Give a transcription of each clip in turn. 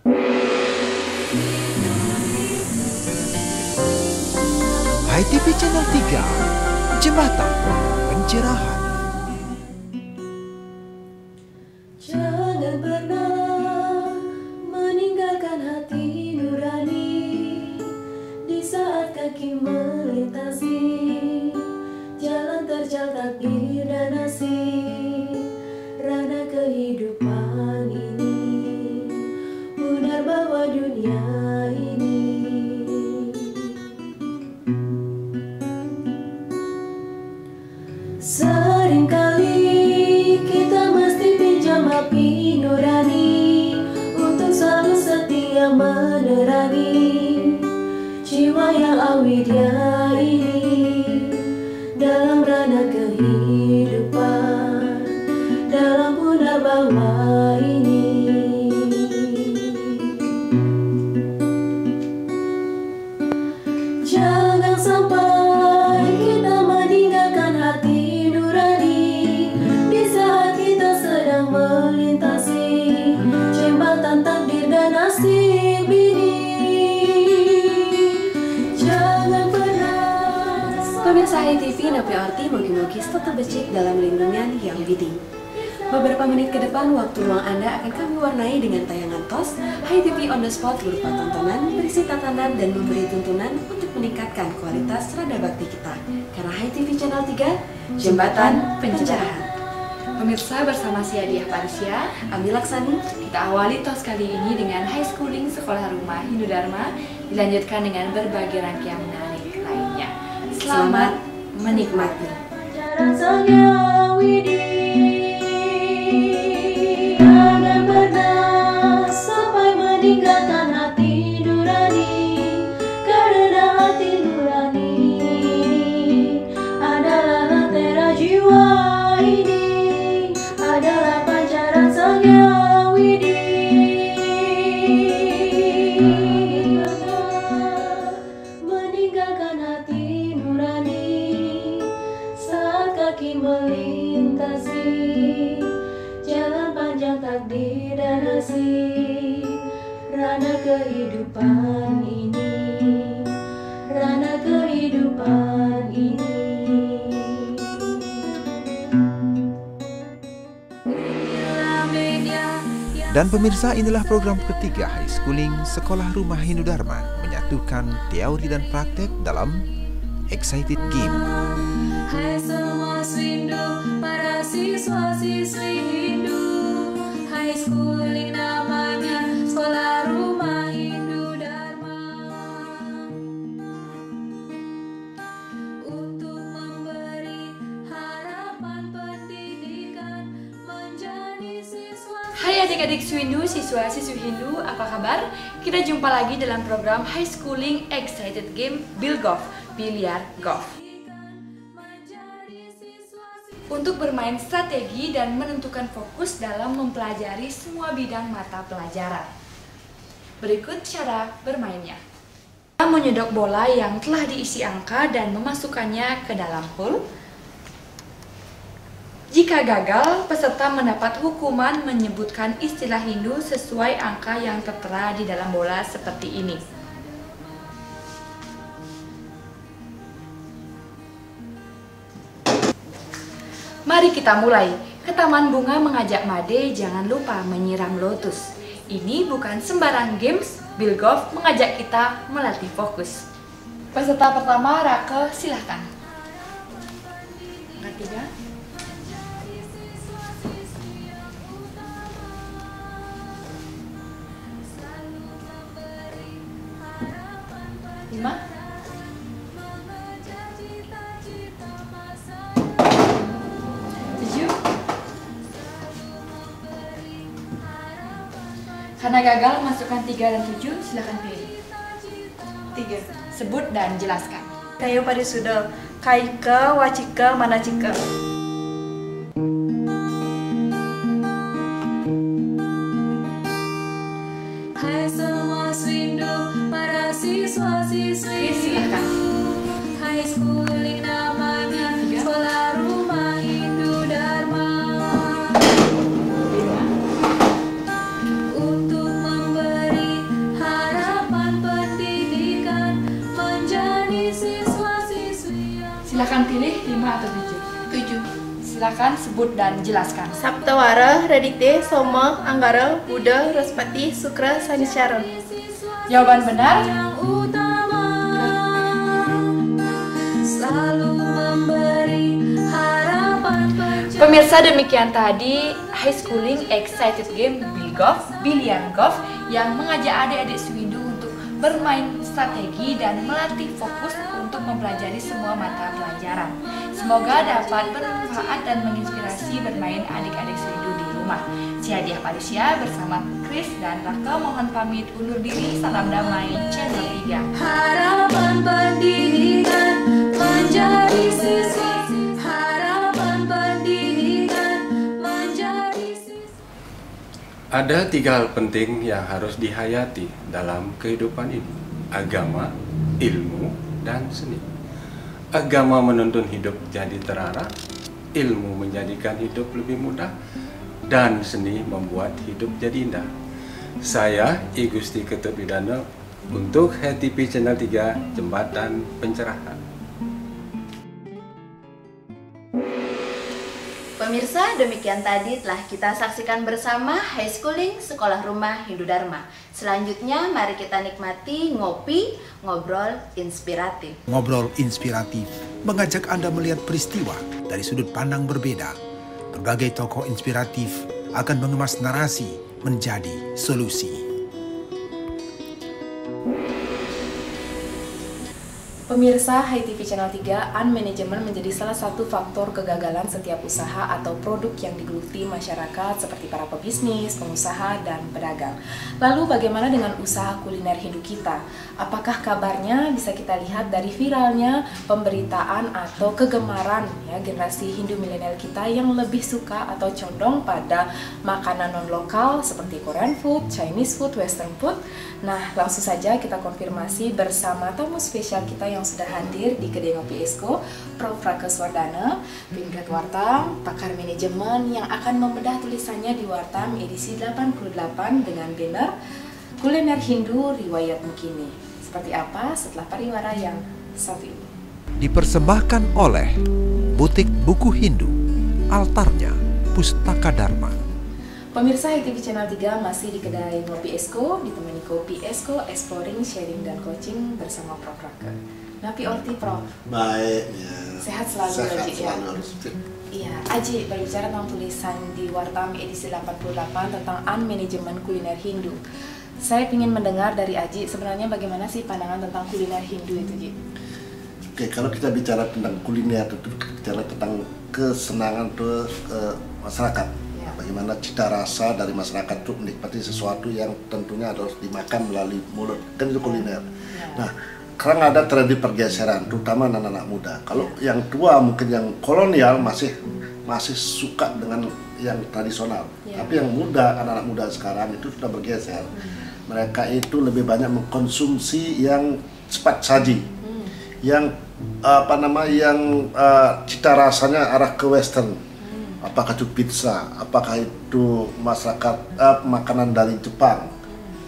HiTV Channel 3, Jembatan Pencerahan. Jangan pernah meninggalkan hati nurani di saat kaki melintasi jalan terjal takdir dan nasib. Rana kehidupan ini benar bahwa dunia ini seringkali kita mesti pinjam api nurani untuk selalu setia menerangi jiwa yang awidya ini dalam ranah kehidupan, dalam punarbawa ini. Jangan sampai kita meninggalkan hati nurani di saat kita sedang melintasi jembatan takdir dan nasib ini. Jangan pernah. Pemirsa HiTV NPRT mogi-mogi tetap becek dalam lindungan yang bidding. Beberapa menit ke depan, waktu ruang Anda akan kami warnai dengan tayangan TOS HiTV On The Spot berupa tontonan, berisi tatanan, dan memberi tuntunan untuk meningkatkan kualitas rada bakti kita. Karena HiTV Channel 3, Jembatan Pencerahan. Pemirsa, bersama si Adiah Parisya, Ami Laksani, kita awali TOS kali ini dengan High Schooling Sekolah Rumah Hindu Dharma, dilanjutkan dengan berbagai rangkaian menarik lainnya. Selamat menikmati. Jalan Sang Widi, jangan pernah sampai meninggalkan hati nurani, karena hati nurani adalah lentera jiwa ini, adalah pancaran Sang Widi. Meninggalkan hati nurani saat kaki melintasi jalan panjang takdir dan nasib. Rana kehidupan ini, rana kehidupan ini. Dan pemirsa, inilah program ketiga High Schooling Sekolah Rumah Hindu Dharma, menyatukan teori dan praktek dalam Excited Game. Hai semua Hindu, para siswa-siswi Hindu, High Schooling namanya Sekolah Rumah Hindu Dharma. Untuk memberi harapan pendidikan menjadi siswa. Hai adik-adik Swindu, siswa-siswi Hindu, apa kabar? Kita jumpa lagi dalam program High Schooling Excited Game Bilgolf, biliar golf. Untuk bermain strategi dan menentukan fokus dalam mempelajari semua bidang mata pelajaran. Berikut cara bermainnya. Kita menyodok bola yang telah diisi angka dan memasukkannya ke dalam hole. Jika gagal, peserta mendapat hukuman menyebutkan istilah Hindu sesuai angka yang tertera di dalam bola seperti ini. Mari kita mulai. Ke taman bunga mengajak Made, jangan lupa menyiram lotus. Ini bukan sembarang games, Bilgolf mengajak kita melatih fokus. Peserta pertama, Rake, silahkan. Angka 3. Lima. Karena gagal, masukkan 3 dan 7, silakan pilih. 3. Sebut dan jelaskan. Kayu Parisuda, Kaika, Wacika, Manacika. Hai semua Hindu, para siswa-siswi Silakan. High Schooling namanya Sekolah Rumah Hindu Dharma. Untuk memberi Silakan pilih 5 atau 7. 7. Silakan sebut dan jelaskan. Saptawara, Radite, Soma, Anggara, Buddha, Raspati, Sukra, Sanicara. Jawaban benar. Yang utama selalu memberi harapan pencerahan. Pemirsa, demikian tadi High Schooling Excited Game Billion Golf yang mengajak adik-adik Swindu untuk bermain strategi dan melatih fokus untuk mempelajari semua mata pelajaran. Semoga dapat bermanfaat dan menginspirasi bermain adik-adik Swindu di rumah. Saya Diah Padusia bersama Chris dan Raka mohon pamit undur diri. Salam damai Channel 3. Harapan pendidikan menjadi siswa. Harapan pendidikan menjadi siswa. Ada 3 hal penting yang harus dihayati dalam kehidupan ini: agama, ilmu, dan seni. Agama menuntun hidup jadi terarah, ilmu menjadikan hidup lebih mudah, dan seni membuat hidup jadi indah. Saya I Gusti Ketut Widana untuk HTP Channel 3 Jembatan Pencerahan. Pemirsa, demikian tadi telah kita saksikan bersama High Schooling Sekolah Rumah Hindu Dharma. Selanjutnya mari kita nikmati ngopi, ngobrol inspiratif. Ngobrol inspiratif mengajak Anda melihat peristiwa dari sudut pandang berbeda. Berbagai tokoh inspiratif akan mengemas narasi menjadi solusi. Pemirsa Hai TV Channel 3, unmanagement menjadi salah satu faktor kegagalan setiap usaha atau produk yang digeluti masyarakat seperti para pebisnis, pengusaha, dan pedagang. Lalu bagaimana dengan usaha kuliner Hindu kita? Apakah kabarnya bisa kita lihat dari viralnya pemberitaan atau kegemaran ya generasi Hindu milenial kita yang lebih suka atau condong pada makanan non-lokal seperti Korean food, Chinese food, Western food? Nah, langsung saja kita konfirmasi bersama tamu spesial kita yang sudah hadir di Kedai Ngopi Esko, Prof. Raka Swardana, Pimpinan Wartam, pakar manajemen yang akan membedah tulisannya di Wartam edisi 88 dengan banner Kuliner Hindu Riwayat Mukini. Seperti apa setelah pariwara yang satu ini? Dipersembahkan oleh Butik Buku Hindu, altarnya Pustaka Dharma. Pemirsa HTV Channel 3 masih di Kedai Ngopi Esko, ditemani kopi Esko, exploring, sharing, dan coaching bersama Prof. Raka. Napi Orti, Prof. Baik, ya. Sehat selalu, Sehat Aji, ya? selalu harus. Iya, Aji, berbicara tentang tulisan di Wartam edisi 88 tentang unmanagement kuliner Hindu. Saya ingin mendengar dari Aji, sebenarnya bagaimana sih pandangan tentang kuliner Hindu itu, Ji? Oke, kalau kita bicara tentang kuliner, itu bicara tentang kesenangan ke masyarakat. Bagaimana cita rasa dari masyarakat itu menikmati sesuatu yang tentunya harus dimakan melalui mulut, kan itu kuliner. Nah, sekarang ada terjadi pergeseran, terutama anak-anak muda. Kalau yang tua mungkin yang kolonial masih suka dengan yang tradisional, tapi yang muda, anak-anak muda sekarang itu sudah bergeser. Mereka itu lebih banyak mengkonsumsi yang cepat saji, yang cita rasanya arah ke western. Apakah itu pizza, apakah itu makanan dari Jepang,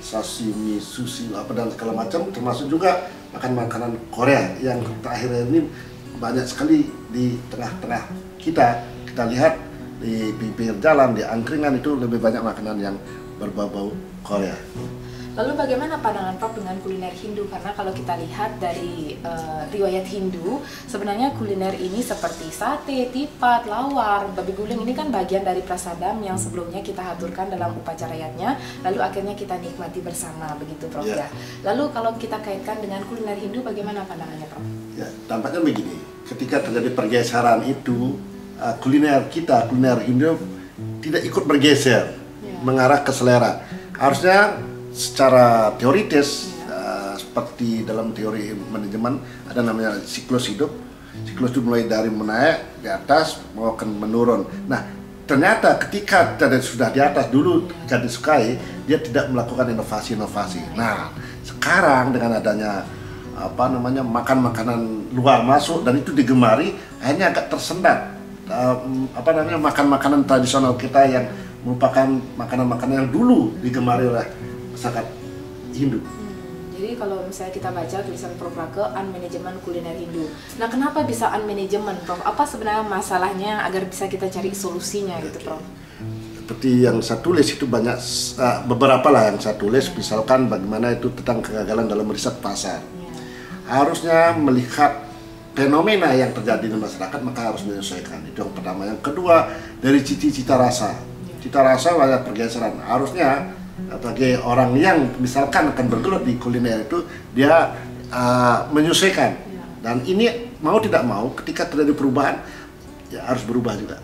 sashimi, sushi, dan segala macam, termasuk juga makanan Korea yang terakhir ini banyak sekali di tengah-tengah kita lihat di pinggir jalan, di angkringan itu lebih banyak makanan yang berbau-bau Korea. Lalu bagaimana pandangan Prof dengan kuliner Hindu? Karena kalau kita lihat dari riwayat Hindu, sebenarnya kuliner ini seperti sate, tipat, lawar, babi guling ini kan bagian dari prasadam yang sebelumnya kita haturkan dalam upacarayatnya, lalu akhirnya kita nikmati bersama, begitu Prof ya. Lalu kalau kita kaitkan dengan kuliner Hindu, bagaimana pandangannya Prof? Ya, tampaknya begini, ketika terjadi pergeseran itu, kuliner Hindu tidak ikut bergeser, mengarah ke selera. Harusnya secara teoritis, seperti dalam teori manajemen ada namanya siklus hidup. Siklus itu mulai dari menaik di atas mau akan menurun. Nah, ternyata ketika sudah di atas dulu jadi disukai, dia tidak melakukan inovasi. Nah, sekarang dengan adanya makan makanan luar masuk dan itu digemari, akhirnya agak tersendat makan makanan tradisional kita yang merupakan makanan-makanan yang dulu digemari oleh masyarakat Hindu. Jadi kalau misalnya kita baca tulisan Prof Rake, Unmanajemen Kuliner Hindu. Nah, kenapa bisa unmanajemen, Prof? Apa sebenarnya masalahnya agar bisa kita cari solusinya gitu, Prof? Seperti yang saya tulis itu banyak, beberapa lah yang saya tulis, misalkan bagaimana itu tentang kegagalan dalam riset pasar. Harusnya melihat fenomena yang terjadi di masyarakat, maka harus menyesuaikan. Itu yang pertama. Yang kedua, dari cita rasa. Cita rasa banyak pergeseran. Harusnya bagi orang yang misalkan akan bergelut di kuliner itu, dia menyesuaikan. Dan ini mau tidak mau, ketika terjadi perubahan, ya harus berubah juga.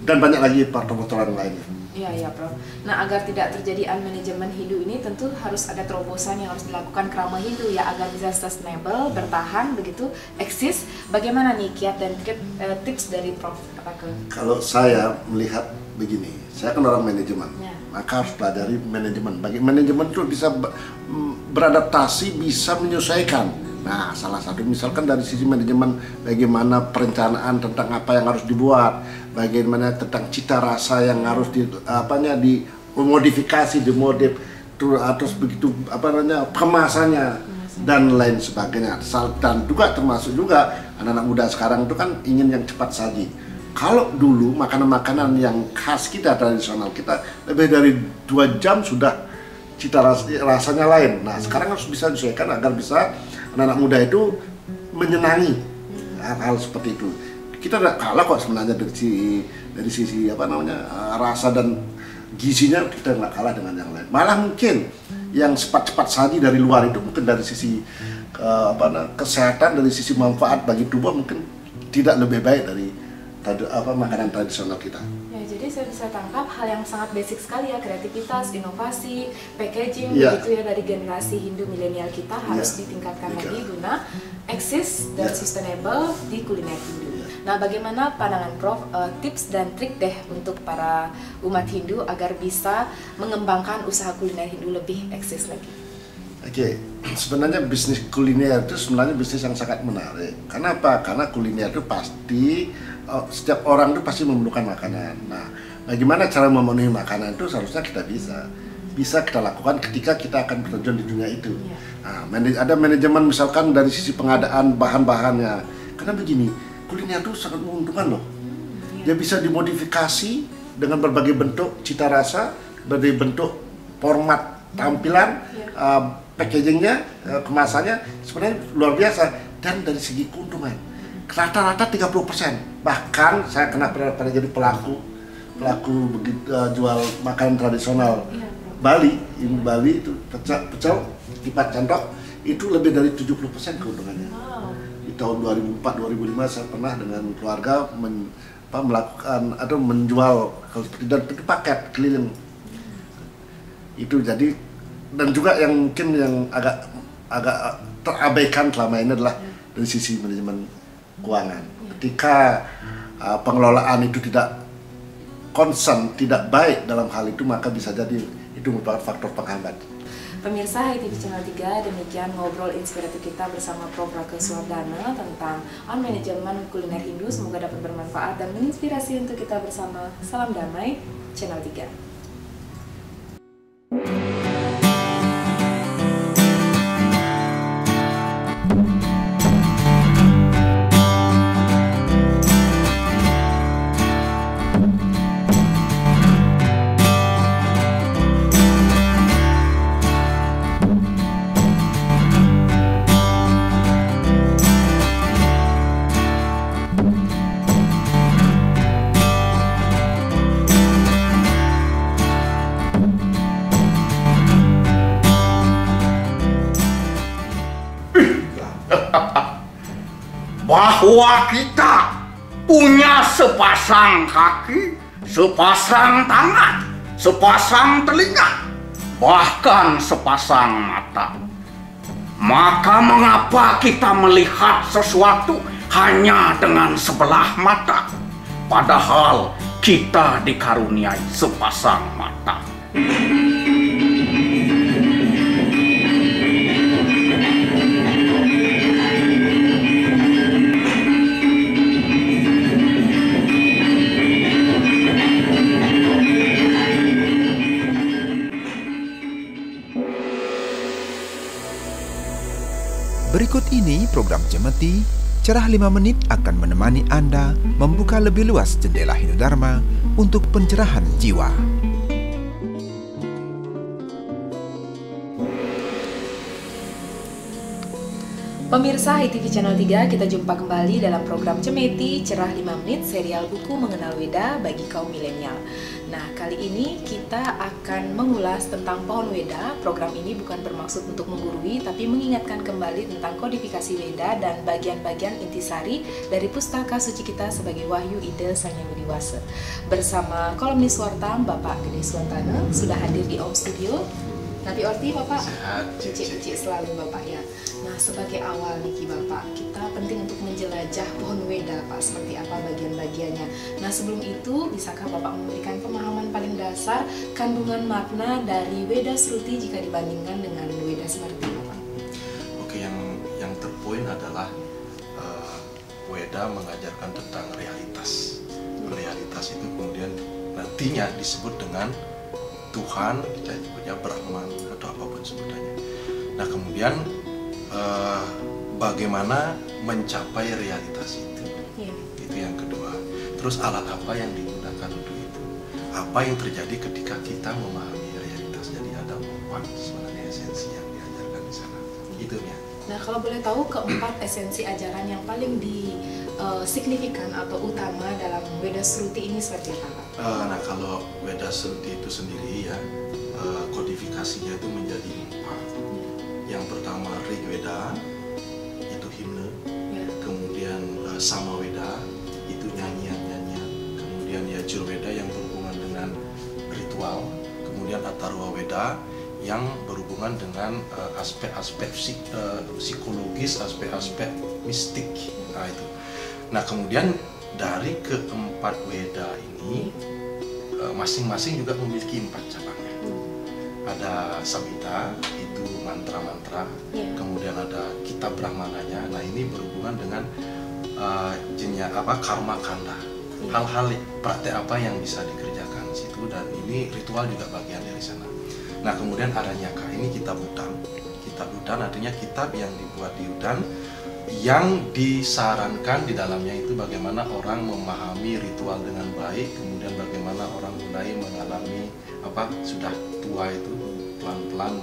Dan banyak lagi faktor-faktor lainnya. Iya, Prof. Nah, agar tidak terjadi unmanajemen Hindu ini tentu harus ada terobosan yang harus dilakukan Krama Hindu ya, agar bisa sustainable, bertahan, begitu, eksis. Bagaimana nih kiat dan tips dari Prof Rake? Kalau saya melihat begini, saya kan orang manajemen, maka harus pelajari manajemen. Bagi manajemen itu bisa beradaptasi, bisa menyesuaikan. Nah, salah satu misalkan dari sisi manajemen, bagaimana perencanaan tentang apa yang harus dibuat, bagaimana tentang cita rasa yang harus dimodifikasi, dimodif, terus begitu kemasannya dan lain sebagainya. Dan juga termasuk juga anak-anak muda sekarang itu kan ingin yang cepat saji. Kalau dulu makanan-makanan yang khas kita, tradisional kita, lebih dari 2 jam sudah cita rasanya lain. Nah, sekarang harus bisa disesuaikan agar bisa anak-anak muda itu menyenangi hal seperti itu. Kita tidak kalah kok sebenarnya dari sisi rasa dan gizinya, kita nggak kalah dengan yang lain. Malah mungkin yang cepat-cepat saji dari luar itu mungkin dari sisi kesehatan, dari sisi manfaat bagi tubuh mungkin tidak lebih baik dari makanan tradisional kita. Ya, jadi saya bisa tangkap hal yang sangat basic sekali ya, kreativitas, inovasi, packaging, begitu ya, dari generasi Hindu milenial kita harus ditingkatkan lagi guna eksis dan sustainable di kuliner Hindu. Nah, bagaimana pandangan Prof, tips dan trik deh untuk para umat Hindu agar bisa mengembangkan usaha kuliner Hindu lebih eksis lagi? Oke, sebenarnya bisnis kuliner itu sebenarnya bisnis yang sangat menarik. Kenapa? Karena kuliner itu pasti setiap orang itu pasti memerlukan makanan. Nah, bagaimana cara memenuhi makanan itu seharusnya kita bisa kita lakukan ketika kita akan terjun di dunia itu. Nah, ada manajemen misalkan dari sisi pengadaan bahan-bahannya. Karena begini, kuliner itu sangat menguntungkan loh. Dia bisa dimodifikasi dengan berbagai bentuk cita rasa, berbagai bentuk format tampilan, packagingnya, kemasannya sebenarnya luar biasa. Dan dari segi keuntungan rata-rata 30%. Bahkan saya pernah jadi pelaku jual makanan tradisional Bali itu pecel lipat cendok itu lebih dari 70% keuntungannya. Di tahun 2004-2005 saya pernah dengan keluarga melakukan atau menjual dan itu paket keliling. Itu jadi, dan juga yang mungkin yang agak terabaikan selama ini adalah dari sisi manajemen keuangan. Ketika pengelolaan itu tidak concern, tidak baik dalam hal itu, maka bisa jadi itu merupakan faktor penghambat. Pemirsa HiTV Channel 3, demikian ngobrol inspiratif kita bersama Prof Rake Suwardana tentang manajemen kuliner Hindu. Semoga dapat bermanfaat dan menginspirasi untuk kita bersama. Salam damai, Channel 3. Bahwa kita punya sepasang kaki, sepasang tangan, sepasang telinga, bahkan sepasang mata. Maka mengapa kita melihat sesuatu hanya dengan sebelah mata, padahal kita dikaruniai sepasang mata? Berikut ini program Cemeti, Cerah 5 Menit akan menemani Anda membuka lebih luas jendela Hindu-Dharma untuk pencerahan jiwa. Pemirsa HiTV Channel 3, kita jumpa kembali dalam program Cemeti, Cerah 5 Menit, serial buku mengenal Weda bagi kaum milenial. Nah, kali ini kita akan mengulas tentang pohon Weda. Program ini bukan bermaksud untuk menggurui, tapi mengingatkan kembali tentang kodifikasi Weda dan bagian-bagian intisari dari pustaka suci kita sebagai Wahyu Ide Sanya Widiwasa. Bersama kolumnis Wartam, Bapak Gede Suwantana, sudah hadir di Om Studio. Nabi Orti, Bapak? Sehat, Cici selalu, Bapak ya. Nah, sebagai awal nih Bapak, kita penting untuk menjelajah pohon Weda, Pak, seperti apa bagian-bagiannya. Nah, sebelum itu, bisakah Bapak memberikan pemahaman paling dasar kandungan makna dari Weda Sruti jika dibandingkan dengan Weda Smerti, Bapak? Oke, yang terpoin adalah Weda mengajarkan tentang realitas. Realitas itu kemudian nantinya disebut dengan Tuhan, kita sebutnya Brahman atau apapun sebutannya. Nah, kemudian bagaimana mencapai realitas itu, itu yang kedua. Terus alat apa yang digunakan untuk itu? Apa yang terjadi ketika kita memahami realitas? Jadi ada 4 sebenarnya esensi yang diajarkan di sana. Itu ya. Nah, kalau boleh tahu keempat esensi ajaran yang paling signifikan atau utama dalam Weda Sruti ini seperti apa, Pak? Nah, kalau Weda Sruti itu sendiri ya, kodifikasinya itu menjadi 4. Yang pertama Rigveda, itu himne. Kemudian Samaweda, itu nyanyian-nyanyian. Kemudian Yajurveda yang berhubungan dengan ritual. Kemudian Atharva Weda yang berhubungan dengan aspek-aspek psikologis, aspek-aspek mistik. Nah, itu. Nah, kemudian dari keempat Weda ini masing-masing juga memiliki 4 cabangnya. Ada Samhita, itu mantra-mantra. Kemudian ada kitab Brahmananya. Nah, ini berhubungan dengan karma kanda. Hal-hal praktek apa yang bisa dikerjakan di situ, dan ini ritual juga bagian dari sana. Nah, kemudian Aranyaka, ini kitab Udan. Kitab Udan artinya kitab yang dibuat di Udan, yang disarankan di dalamnya itu bagaimana orang memahami ritual dengan baik, kemudian bagaimana orang mulai mengalami sudah tua itu pelan-pelan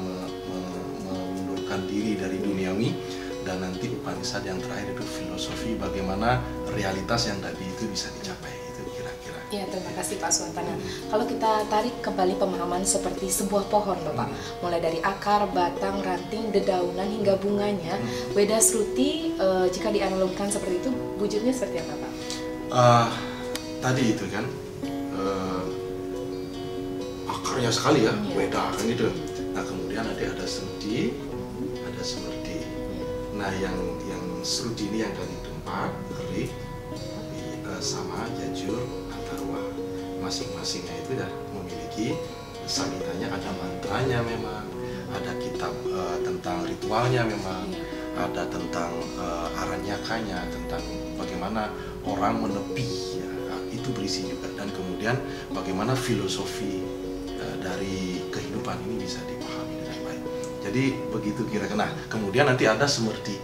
mengundurkan diri dari duniawi, dan nanti Upanishad yang terakhir itu filosofi bagaimana realitas yang tadi itu bisa dicapai. Itu kira-kira. Ya, terima kasih Pak Suwantana. Kalau kita tarik kembali pemahaman seperti sebuah pohon, Bapak, mulai dari akar, batang, ranting, dedaunan hingga bunganya, Weda Sruti jika dianalogkan seperti itu, wujudnya seperti apa, Pak? Tadi itu kan akarnya sekali ya, Weda kan gitu. Nah, kemudian ada Sruti, ada Smerti. Nah, yang Sruti ini yang dari tempat, Rig, sama Yajur, Atharva. Masing-masingnya itu sudah memiliki samhitanya, ada mantranya memang, ada kitab tentang ritualnya memang, ada tentang aranyakanya, tentang bagaimana orang menepi, ya, itu berisi juga, dan kemudian bagaimana filosofi dari kehidupan ini bisa dipahami dengan baik. Jadi begitu kira-kira. Nah, kemudian nanti ada Smerti.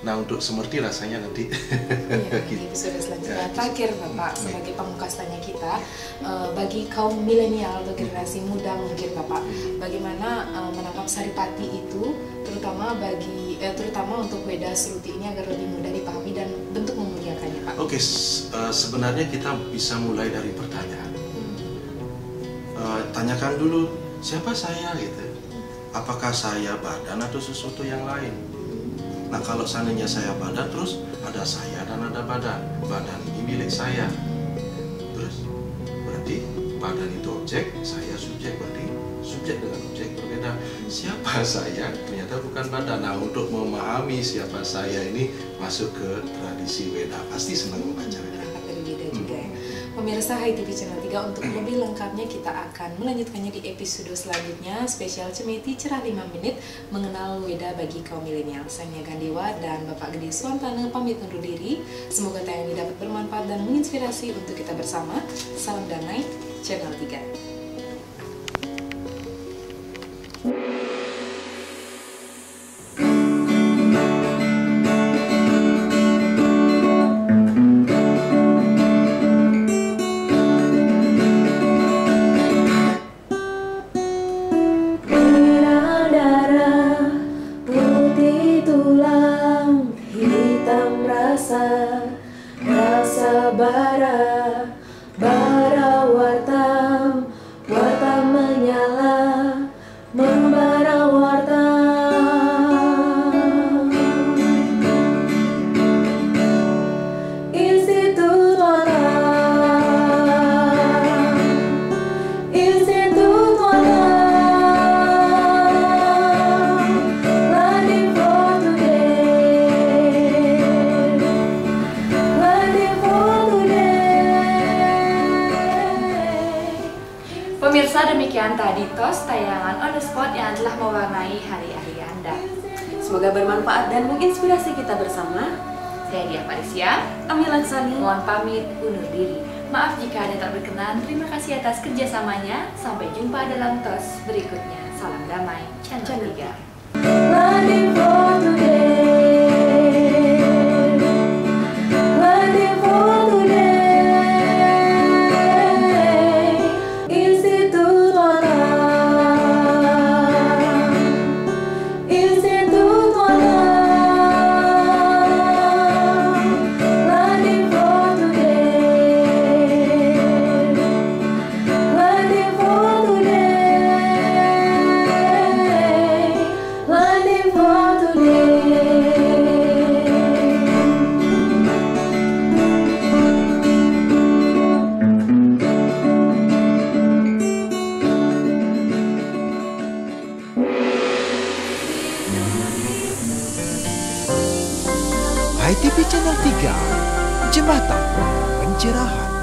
Nah, untuk Smerti rasanya nanti di episode selanjutnya. Terakhir, Bapak, sebagai pamungkas tanya kita, bagi kaum milenial atau generasi muda mungkin, Bapak, bagaimana menangkap saripati itu, terutama untuk Weda Sruti ini agar lebih mudah dipahami dan bentuk memuliakannya, Pak? Oke, sebenarnya kita bisa mulai dari pertanyaan. Tanyakan dulu, siapa saya gitu? Apakah saya badan atau sesuatu yang lain? Nah, kalau seandainya saya badan, terus ada saya dan ada badan. Badan ini milik saya. Terus berarti badan itu objek, saya subjek, berarti subjek dengan objek berbeda. Siapa saya? Ternyata bukan badan. Nah, untuk memahami siapa saya ini masuk ke tradisi Weda. Pasti senang membaca Weda. Dari Weda juga ya. Pemirsa HiTV Channel 3, untuk lebih lengkapnya kita akan melanjutkannya di episode selanjutnya, spesial Cemeti Cerah 5 Menit mengenal Weda bagi kaum milenial. Saya Nia Gandewa dan Bapak Gede Suwantana pamit undur diri. Semoga tayangan ini dapat bermanfaat dan menginspirasi untuk kita bersama. Salam damai, Channel 3. Demikian tadi tos tayangan On The Spot yang telah mewarnai hari-hari Anda. Semoga bermanfaat dan menginspirasi kita bersama. Saya Dia Parisya, Ami Laksani, mohon pamit undur diri. Maaf jika ada tak berkenan. Terima kasih atas kerjasamanya. Sampai jumpa dalam tos berikutnya. Salam damai, Channel 3. Learning for today, learning for today, Institut Wanan, Institut Wanan, learning for today, learning for today, learning for today. ITV Channel 3, Jembatan Pencerahan.